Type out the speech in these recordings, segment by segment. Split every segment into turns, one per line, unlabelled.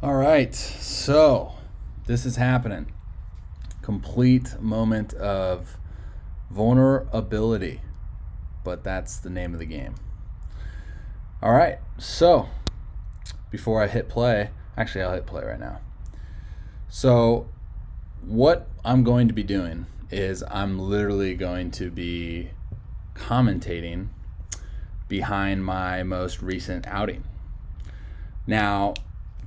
All right, so this is happening. Complete moment of vulnerability, but that's the name of the game. All right, so before I hit play, actually, I'll hit play right now. So, what I'm going to be doing is I'm literally going to be commentating behind my most recent outing. Now,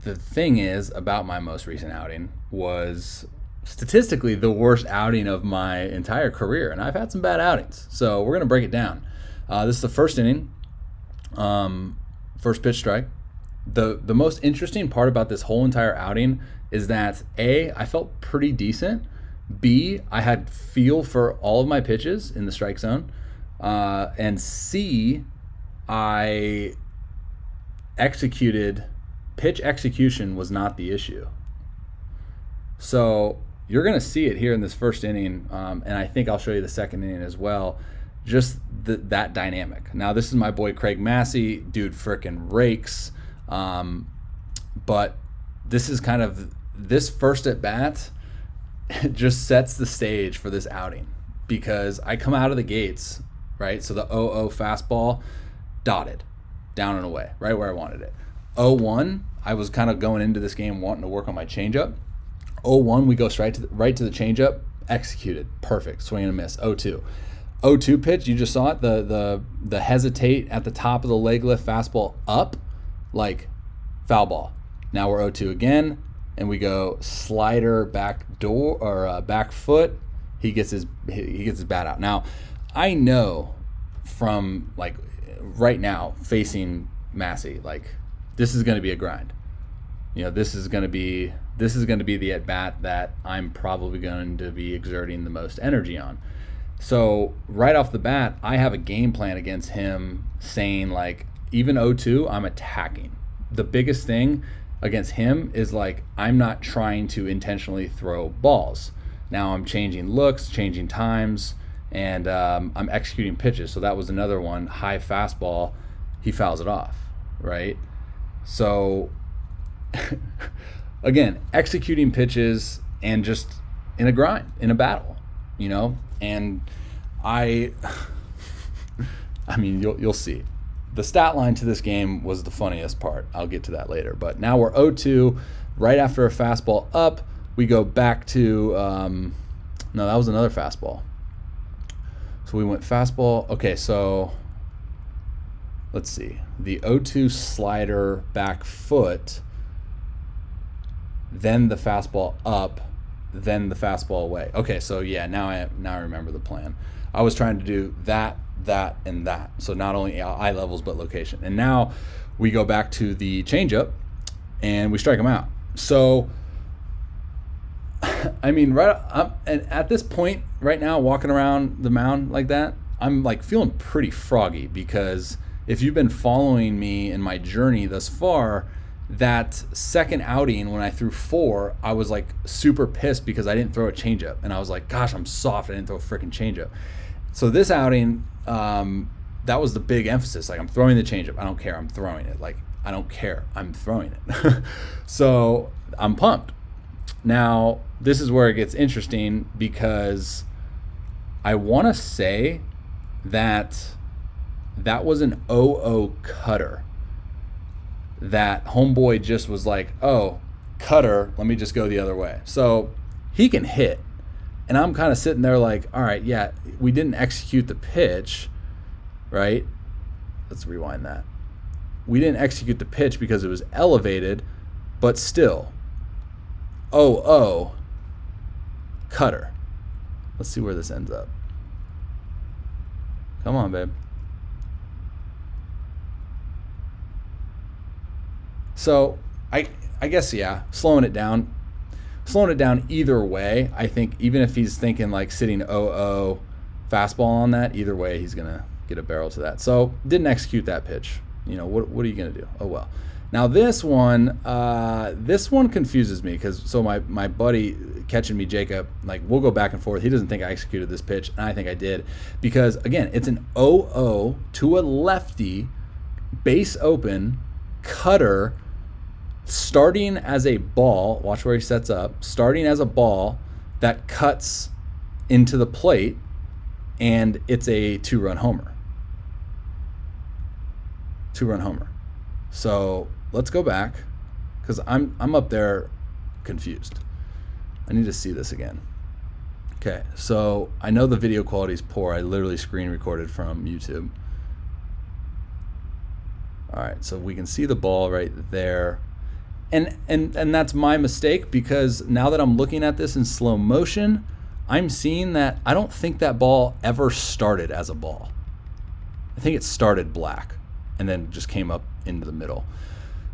the thing is about my most recent outing was statistically the worst outing of my entire career, and I've had some bad outings. So we're going to break it down. This is the first inning, first pitch strike. The most interesting part about this whole entire outing is that A, I felt pretty decent. B, I had feel for all of my pitches in the strike zone. And C, I executed. Pitch execution was not the issue. So you're going to see it here in this first inning, and I think I'll show you the second inning as well, just that dynamic. Now, this is my boy Craig Massey. Dude frickin' rakes. But this is kind of, this first at bat just sets the stage for this outing, because I come out of the gates, right? So the 0-0 fastball, dotted, down and away, right where I wanted it. 0-1, I was kind of going into this game wanting to work on my changeup. 0-1, we go right to the changeup, executed, perfect, swing and a miss. 0-2. 0-2 pitch, you just saw it, the hesitate at the top of the leg lift fastball up, like foul ball. Now we're 0-2 again, and we go slider back door or back foot. He gets his bat out. Now, I know from like right now facing Massey, like, this is going to be a grind. You know, this is going to be the at bat that I'm probably going to be exerting the most energy on. So right off the bat, I have a game plan against him, saying like, even 0-2, I'm attacking. The biggest thing against him is like, I'm not trying to intentionally throw balls. Now I'm changing looks, changing times, and I'm executing pitches. So that was another one, high fastball, he fouls it off, right? So, again, executing pitches and just in a grind, in a battle, you know? And I mean, you'll see. The stat line to this game was the funniest part. I'll get to that later. But now we're 0-2. Right after a fastball up, we go back to, no, that was another fastball. So we went fastball. Okay, so let's see. The 0-2 slider back foot, then the fastball up, then the fastball away. Okay, so yeah, now I remember the plan. I was trying to do that, and that. So not only eye levels, but location. And now we go back to the changeup, and we strike him out. So, I mean, and at this point right now, walking around the mound like that, I'm like feeling pretty froggy, because if you've been following me in my journey thus far, that second outing when I threw 4, I was like super pissed because I didn't throw a changeup, and I was like, gosh, I'm soft, I didn't throw a freaking changeup. So this outing, that was the big emphasis. Like, I'm throwing the changeup. I don't care. I'm throwing it. Like, I don't care. I'm throwing it. So I'm pumped. Now, this is where it gets interesting, because I want to say that was an 0-0 cutter. That homeboy just was like, oh, cutter, let me just go the other way. So he can hit. And I'm kind of sitting there like, all right, yeah, we didn't execute the pitch, right? Let's rewind that. We didn't execute the pitch because it was elevated, but still, 0-0 cutter. Let's see where this ends up. Come on, babe. So I guess, yeah, slowing it down either way. I think even if he's thinking like sitting 0-0 fastball on that, either way he's gonna get a barrel to that. So didn't execute that pitch. You know, what are you gonna do? Oh well. Now this one confuses me, because so my buddy catching me, Jacob, like, we'll go back and forth. He doesn't think I executed this pitch, and I think I did, because again, it's an 0-0 to a lefty, base open cutter starting as a ball, watch where he sets up, starting as a ball that cuts into the plate, and it's a 2-run homer. 2-run homer. So let's go back, because I'm up there confused. I need to see this again. Okay, so I know the video quality is poor. I literally screen recorded from YouTube. All right, so we can see the ball right there. And that's my mistake, because now that I'm looking at this in slow motion, I'm seeing that I don't think that ball ever started as a ball. I think it started black and then just came up into the middle.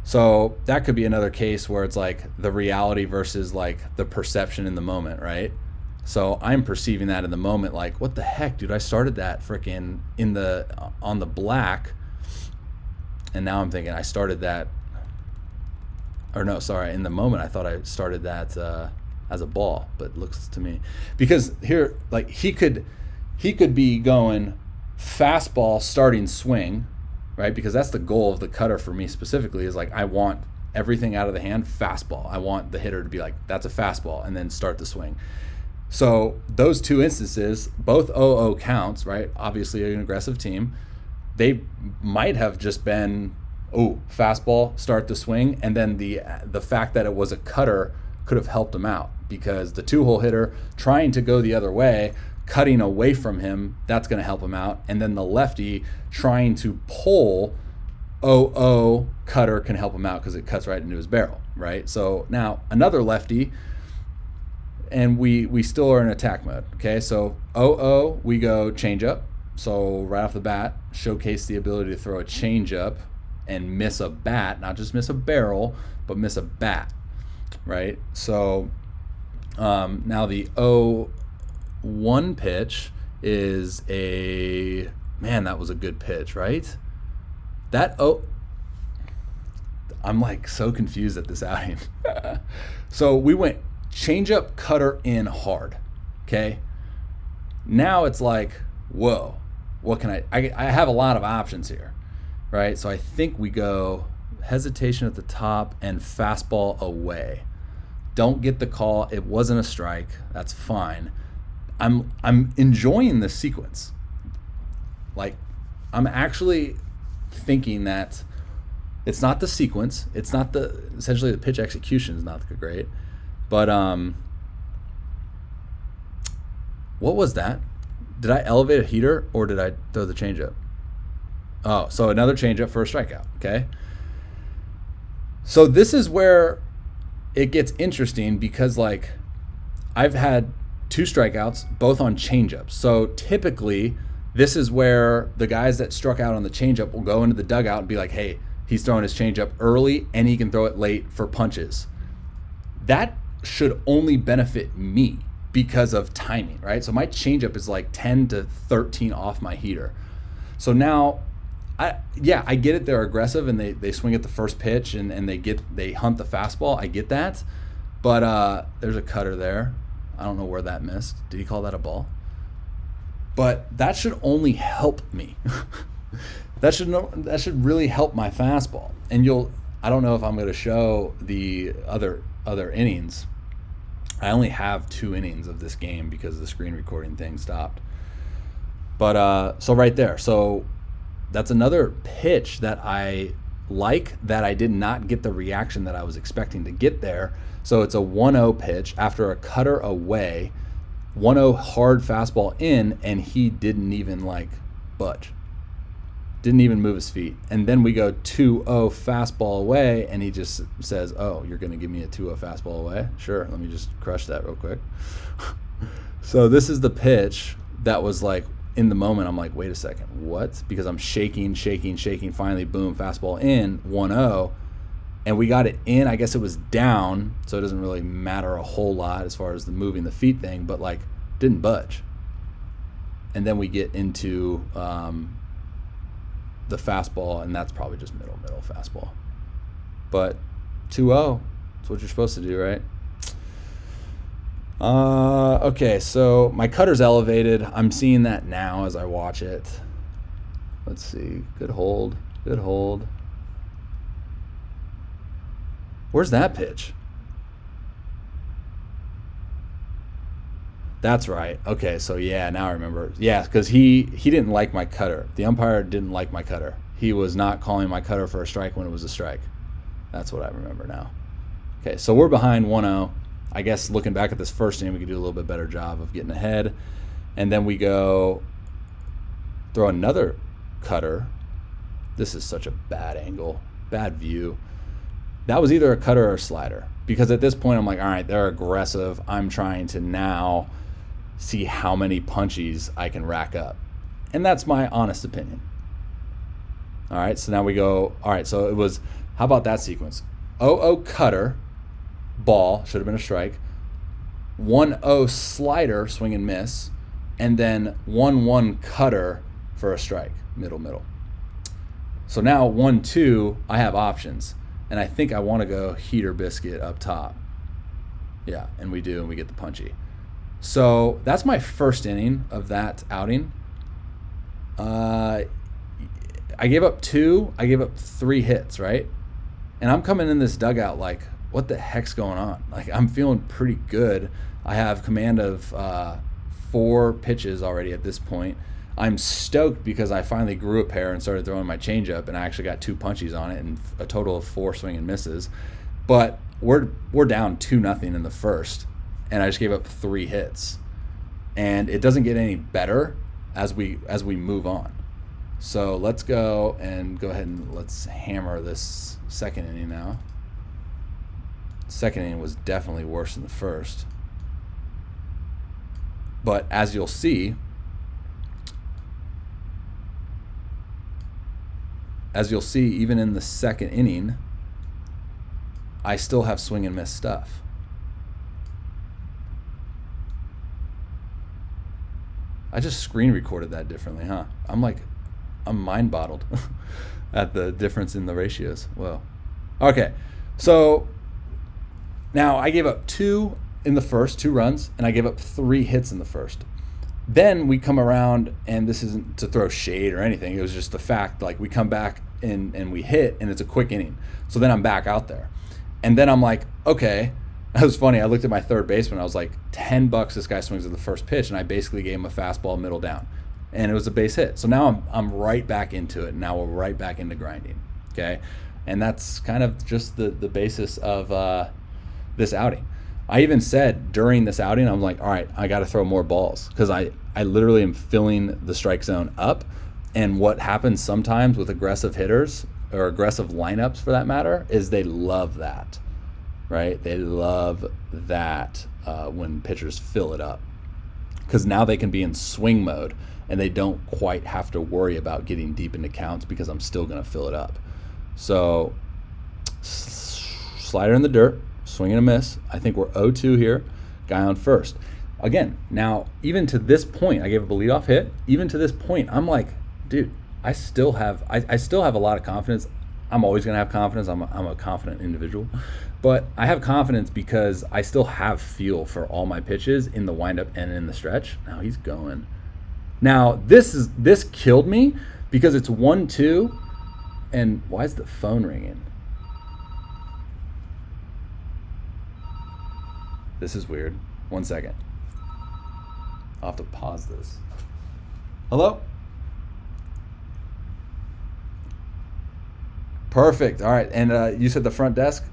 So that could be another case where it's like the reality versus like the perception in the moment, right? So I'm perceiving that in the moment, like, what the heck, dude? I started that freaking on the black, and now I'm thinking I started that, or no, sorry, in the moment I thought I started that as a ball, but it looks to me, because here, like, he could be going fastball starting swing, right? Because that's the goal of the cutter for me specifically, is like, I want everything out of the hand fastball. I want the hitter to be like, that's a fastball, and then start the swing. So those two instances, both 0-0 counts, right? Obviously an aggressive team. They might have just been, fastball, start the swing, and then the fact that it was a cutter could have helped him out, because the 2-hole hitter trying to go the other way, cutting away from him, that's going to help him out. And then the lefty trying to pull 0-0 cutter can help him out because it cuts right into his barrel, right? So now another lefty, and we still are in attack mode. Okay, so 0-0, we go changeup. So right off the bat, showcase the ability to throw a changeup and miss a bat, not just miss a barrel, but miss a bat, right? So now the 0-1 pitch is that was a good pitch, right? I'm like so confused at this outing. So we went changeup, cutter in hard. Okay. Now it's like, whoa, what can I have a lot of options here, right? So I think we go hesitation at the top and fastball away. Don't get the call. It wasn't a strike. That's fine. I'm enjoying this sequence. Like, I'm actually thinking that it's not the sequence. It's not essentially the pitch execution is not great. But what was that? Did I elevate a heater or did I throw the changeup? Oh, so another changeup for a strikeout. Okay. So this is where it gets interesting, because like I've had 2 strikeouts, both on changeups. So typically this is where the guys that struck out on the changeup will go into the dugout and be like, hey, he's throwing his changeup early and he can throw it late for punches. That should only benefit me because of timing, right? So my changeup is like 10 to 13 off my heater. So now, I get it. They're aggressive and they swing at the first pitch and they hunt the fastball. I get that, but there's a cutter there. I don't know where that missed. Did he call that a ball? But that should only help me. That should really help my fastball. And I don't know if I'm going to show the other innings. I only have 2 innings of this game because the screen recording thing stopped. But so right there. So that's another pitch that I like, that I did not get the reaction that I was expecting to get there. So it's a 1-0 pitch after a cutter away, 1-0 hard fastball in, and he didn't even like budge. Didn't even move his feet. And then we go 2-0 fastball away, and he just says, oh, you're going to give me a 2-0 fastball away? Sure, let me just crush that real quick. So this is the pitch that was like, in the moment, I'm like, wait a second, what? Because I'm shaking. Finally, boom, fastball in, 1-0. And we got it in. I guess it was down, so it doesn't really matter a whole lot as far as the moving the feet thing, but like, didn't budge. And then we get into the fastball, and that's probably just middle fastball. But 2-0, that's what you're supposed to do, right? Okay, so my cutter's elevated. I'm seeing that now as I watch it. Let's see. Good hold. Where's that pitch? That's right. Okay, so yeah, now I remember. Yeah, because he didn't like my cutter. The umpire didn't like my cutter. He was not calling my cutter for a strike when it was a strike. That's what I remember now. Okay, so we're behind 1-0. I guess looking back at this first inning, we could do a little bit better job of getting ahead. And then we go throw another cutter. This is such a bad angle, bad view. That was either a cutter or a slider. Because at this point, I'm like, all right, they're aggressive. I'm trying to now see how many punchies I can rack up. And that's my honest opinion. All right, so now we go, all right, so it was, how about that sequence? 0-0 cutter, ball, should have been a strike. 1-0 slider, swing and miss. And then 1-1 cutter for a strike, middle. So now 1-2, I have options. And I think I want to go heater biscuit up top. Yeah, and we do, and we get the punchy. So that's my first inning of that outing. I gave up 2. I gave up 3 hits, right? And I'm coming in this dugout like, what the heck's going on? Like, I'm feeling pretty good. I have command of 4 pitches already at this point. I'm stoked because I finally grew a pair and started throwing my changeup, and I actually got 2 punchies on it and a total of 4 swing and misses. But we're down 2-0 in the first, and I just gave up 3 hits, and it doesn't get any better as we move on. So let's go ahead and let's hammer this second inning now. Second inning was definitely worse than the first, but as you'll see, even in the second inning, I still have swing and miss stuff. I just screen recorded that differently, huh? I'm mind bottled at the difference in the ratios. Whoa. Okay, so now I gave up 2 in the first, 2 runs, and I gave up 3 hits in the first. Then we come around, and this isn't to throw shade or anything. It was just the fact, like, we come back and we hit, and it's a quick inning. So then I'm back out there. And then I'm like, okay. That was funny. I looked at my third baseman. I was like, $10 this guy swings at the first pitch, and I basically gave him a fastball middle down. And it was a base hit. So now I'm right back into it. Now we're right back into grinding. Okay? And that's kind of just the basis of this outing. I even said during this outing, I'm like, all right, I got to throw more balls because I literally am filling the strike zone up. And what happens sometimes with aggressive hitters or aggressive lineups for that matter is they love that, right? They love that when pitchers fill it up because now they can be in swing mode and they don't quite have to worry about getting deep into counts because I'm still going to fill it up. So slider in the dirt, swing and a miss. I think we're 0-2 here. Guy on first. Again, now, even to this point, I gave up a leadoff hit. Even to this point, I'm like, dude, I still have a lot of confidence. I'm always going to have confidence. I'm a confident individual. But I have confidence because I still have feel for all my pitches in the windup and in the stretch. Now he's going. Now, this killed me because it's 1-2. And why is the phone ringing? This is weird. 1 second. I'll have to pause this. Hello? Perfect. All right. And you said the front desk?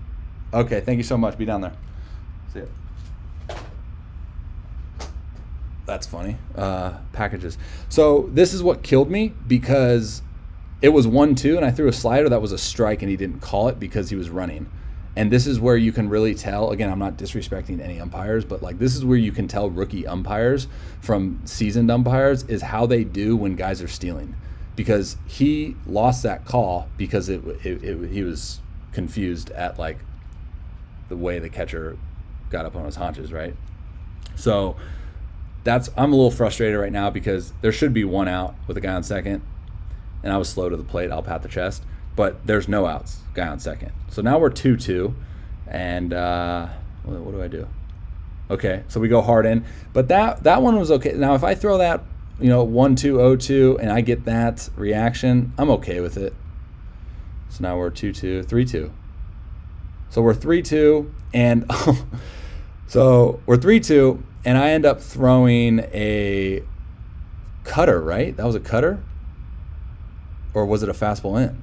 Okay. Thank you so much. Be down there. See ya. That's funny. Packages. So this is what killed me because it was 1-2 and I threw a slider that was a strike and he didn't call it because he was running. And this is where you can really tell, again, I'm not disrespecting any umpires, but like this is where you can tell rookie umpires from seasoned umpires is how they do when guys are stealing. Because he lost that call because he was confused at like the way the catcher got up on his haunches, right? So I'm a little frustrated right now because there should be 1 out with a guy on second, and I was slow to the plate. I'll pat the chest. But there's no outs, guy on second. So now we're 2-2, and what do I do? Okay, so we go hard in. But that one was okay. Now if I throw that, 1-2, 0-2, and I get that reaction, I'm okay with it. So now we're 2-2, 3-2. So we're 3-2, and so we're 3-2, and I end up throwing a cutter, right? That was a cutter? Or was it a fastball in?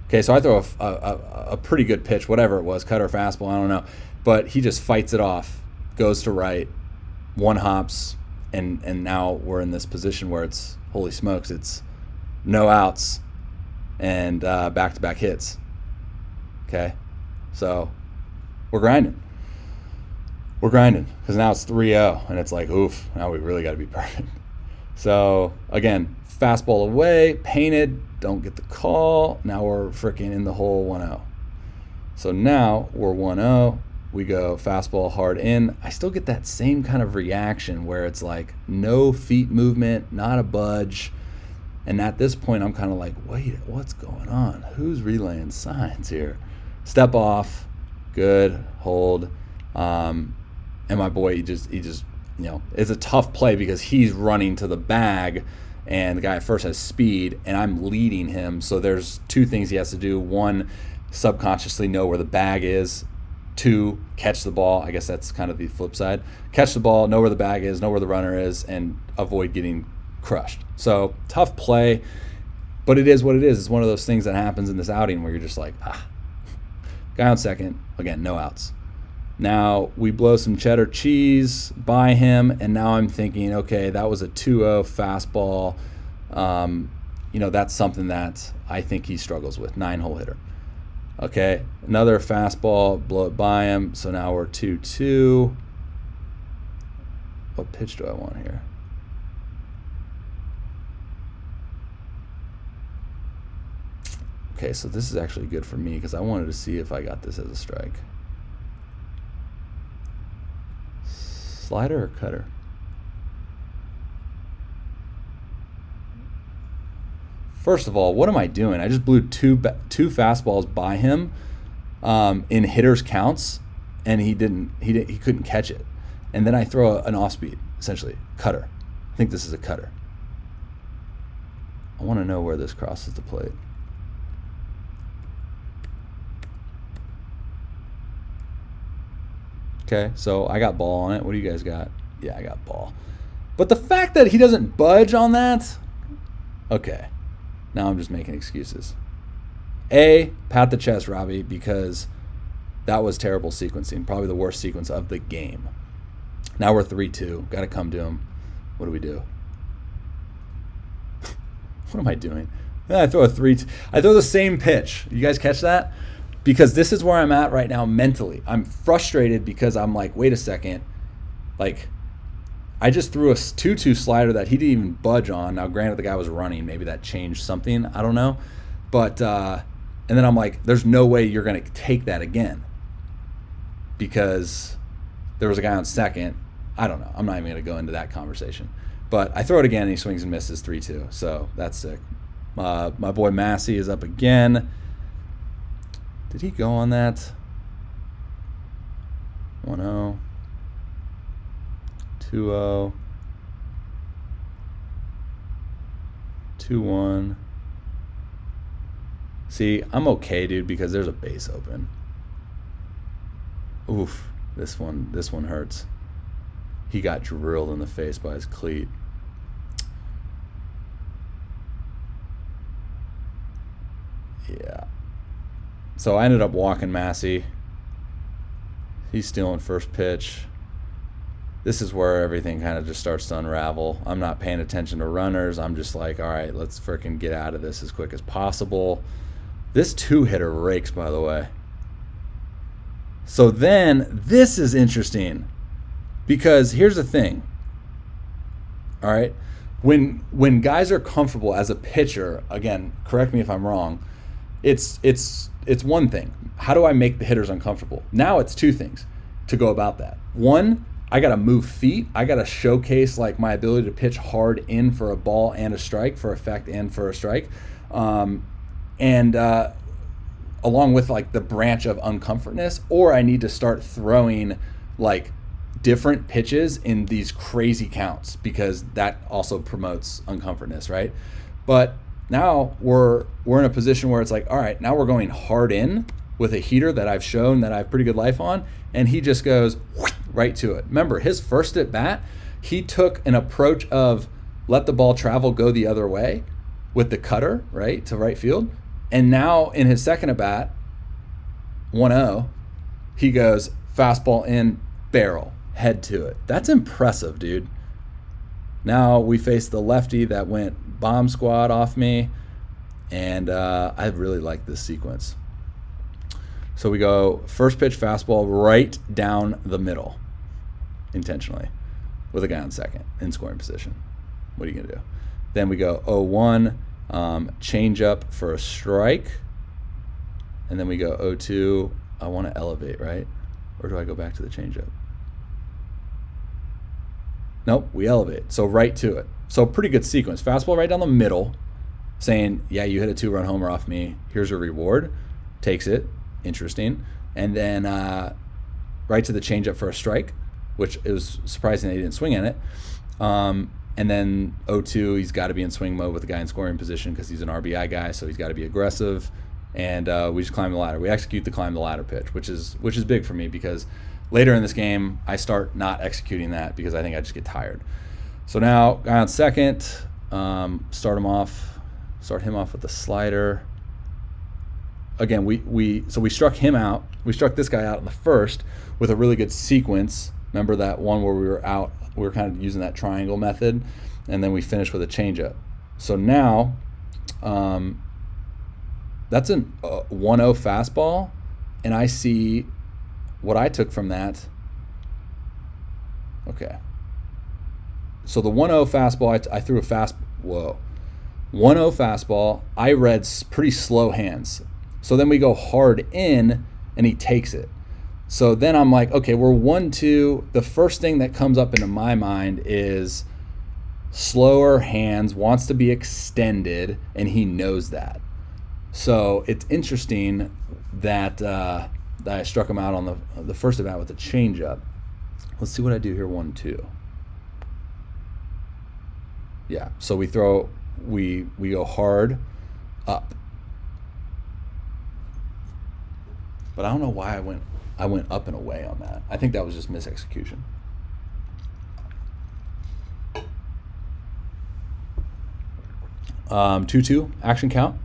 Okay, so I throw a pretty good pitch, whatever it was, cutter, fastball, I don't know. But he just fights it off, goes to right, one hops, and now we're in this position where it's, holy smokes, it's no outs and back-to-back hits. Okay, so we're grinding. We're grinding because now it's 3-0, and it's like, oof, now we really got to be perfect. So, again, fastball away, painted, don't get the call. Now we're freaking in the hole 1-0. So now we're 1-0. We go fastball hard in. I still get that same kind of reaction where it's like no feet movement, not a budge. And at this point, I'm kind of like, wait, what's going on? Who's relaying signs here? Step off, good, hold. And my boy, he just, it's a tough play because he's running to the bag, and the guy at first has speed, and I'm leading him. So there's two things he has to do. One, subconsciously know where the bag is. Two, catch the ball. I guess that's kind of the flip side. Catch the ball, know where the bag is, know where the runner is, and avoid getting crushed. So tough play, but it is what it is. It's one of those things that happens in this outing where you're just like, guy on second, again, no outs. Now we blow some cheddar cheese by him, and now I'm thinking, okay, that was a 2-0 fastball. That's something that I think he struggles with, 9-hole hitter. Okay, another fastball, blow it by him. So now we're 2-2. What pitch do I want here? Okay, so this is actually good for me because I wanted to see if I got this as a strike. Slider or cutter? First of all, what am I doing? I just blew two fastballs by him in hitters counts, and he couldn't catch it. And then I throw an off speed, essentially cutter. I think this is a cutter. I want to know where this crosses the plate. Okay, so I got ball on it. What do you guys got? Yeah, I got ball. But the fact that he doesn't budge on that, okay. Now I'm just making excuses. Pat the chest, Robby, because that was terrible sequencing. Probably the worst sequence of the game. Now we're 3-2. Got to come to him. What do we do? What am I doing? I throw a 3-2. I throw the same pitch. You guys catch that? Because this is where I'm at right now mentally. I'm frustrated because I'm like, wait a second. Like, I just threw a 2-2 slider that he didn't even budge on. Now, granted, the guy was running. Maybe that changed something. I don't know. But, and then I'm like, there's no way you're going to take that again. Because there was a guy on second. I don't know. I'm not even going to go into that conversation. But I throw it again, and he swings and misses 3-2. So that's sick. My boy Massey is up again. Did he go on that? 1-0. 2-0. 2-1. See, I'm okay, dude, because there's a base open. Oof, this one hurts. He got drilled in the face by his cleat. Yeah. So I ended up walking Massey. He's stealing first pitch. This is where everything kind of just starts to unravel. I'm not paying attention to runners. I'm just like, all right, let's freaking get out of this as quick as possible. This 2-hitter rakes, by the way. So then, this is interesting. Because here's the thing. All right? When guys are comfortable as a pitcher, again, correct me if I'm wrong, it's one thing. How do I make the hitters uncomfortable? Now it's two things to go about that. One, I got to move feet. I got to showcase like my ability to pitch hard in for a ball and a strike, for effect and for a strike. And along with like the branch of uncomfortness, or I need to start throwing like different pitches in these crazy counts because that also promotes uncomfortness, right? But Now we're in a position where it's like, all right, now we're going hard in with a heater that I've shown that I have pretty good life on, and he just goes right to it. Remember, his first at bat, he took an approach of let the ball travel, go the other way with the cutter, right, to right field. And now in his second at bat, 1-0, he goes fastball in, barrel, head to it. That's impressive, dude. Now we face the lefty that went bomb squad off me, and I really like this sequence. So we go first pitch fastball right down the middle, intentionally, with a guy on second in scoring position. What are you going to do? Then we go 0-1, change up for a strike, and then we go 0-2. I want to elevate, right? Or do I go back to the changeup? Nope, we elevate. So right to it. So pretty good sequence. Fastball right down the middle, saying, yeah, you hit a 2-run homer off me. Here's your reward. Takes it. Interesting. And then right to the changeup for a strike, which it was surprising that he didn't swing at it. And then 0-2, he's got to be in swing mode with the guy in scoring position because he's an RBI guy, so he's got to be aggressive. And we just climb the ladder. We execute the climb the ladder pitch, which is big for me because later in this game, I start not executing that because I think I just get tired. So now, guy on second, start him off with the slider. Again, we struck him out. We struck this guy out in the first with a really good sequence. Remember that one where we were out? We were kind of using that triangle method, and then we finished with a changeup. So now, that's a 1-0 fastball, and I see what I took from that. Okay. So the 1-0 fastball, I threw a 1-0 fastball. I read pretty slow hands. So then we go hard in, and he takes it. So then I'm like, okay, we're 1-2. The first thing that comes up into my mind is slower hands, wants to be extended, and he knows that. So it's interesting that I struck him out on the first at bat with a changeup. Let's see what I do here, 1-2. Yeah, so we go hard up. But I don't know why I went up and away on that. I think that was just misexecution. Um, 2-2 action count.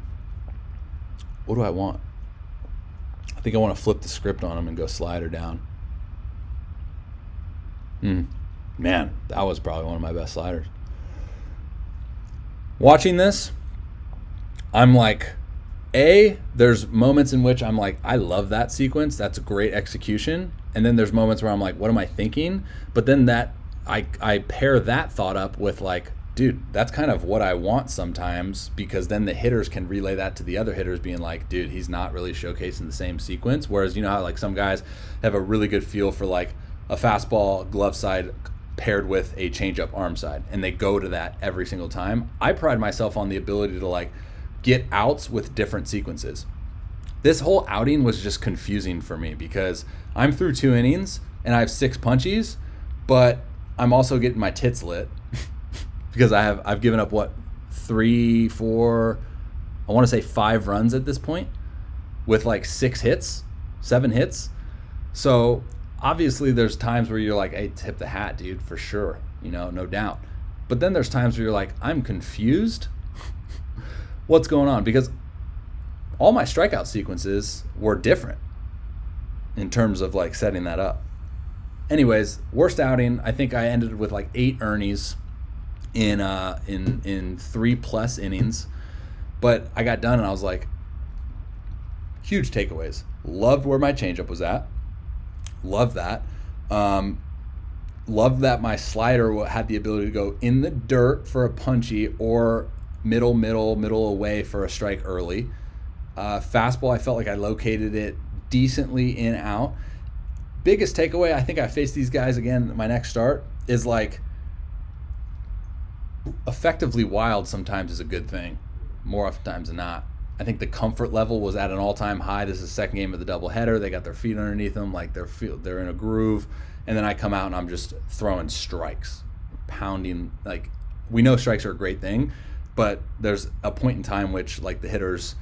What do I want? I think I want to flip the script on him and go slider down. Man, that was probably one of my best sliders. Watching this, I'm like, there's moments in which I'm like, I love that sequence. That's a great execution. And then there's moments where I'm like, what am I thinking? But then I pair that thought up with like, dude, that's kind of what I want sometimes, because then the hitters can relay that to the other hitters being like, dude, he's not really showcasing the same sequence. Whereas, you know how like some guys have a really good feel for like a fastball glove side paired with a changeup arm side, and they go to that every single time. I pride myself on the ability to like get outs with different sequences. This whole outing was just confusing for me because I'm through 2 innings and I have 6 punchies, but I'm also getting my tits lit because I've given up 3, 4, I want to say 5 runs at this point with like 7 hits. So obviously there's times where you're like, hey, tip the hat, dude, for sure, no doubt. But then there's times where you're like, I'm confused. What's going on? Because all my strikeout sequences were different in terms of like setting that up. Anyways, worst outing, I think I ended with like 8 earnies in 3+ innings. But I got done and I was like, huge takeaways. Loved where my changeup was at. Love that. Love that my slider had the ability to go in the dirt for a punchy or middle away for a strike early. Fastball, I felt like I located it decently in out. Biggest takeaway, I think I face these guys again my next start, is like effectively wild sometimes is a good thing, more oftentimes than not. I think the comfort level was at an all-time high. This is the second game of the doubleheader. They got their feet underneath them, like they're in a groove. And then I come out and I'm just throwing strikes, pounding. Like, we know strikes are a great thing. But there's a point in time which, like, the hitters,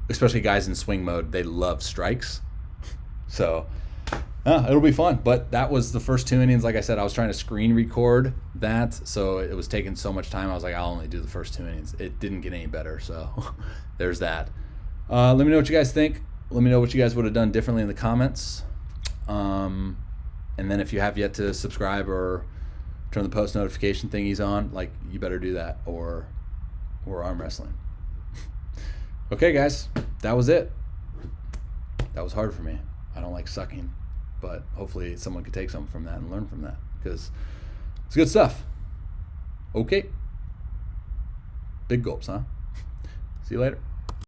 especially guys in swing mode, they love strikes. So it'll be fun. But that was the first 2 innings. Like I said, I was trying to screen record that, so it was taking so much time. I was like, I'll only do the first 2 innings. It didn't get any better, so there's that. Let me know what you guys think. Let me know what you guys would have done differently in the comments. And then if you have yet to subscribe or turn the post notification thingies on, like, you better do that, or arm wrestling. Okay, guys, that was it. That was hard for me. I don't like sucking, but hopefully someone could take something from that and learn from that, because it's good stuff. Okay. Big gulps, huh? See you later.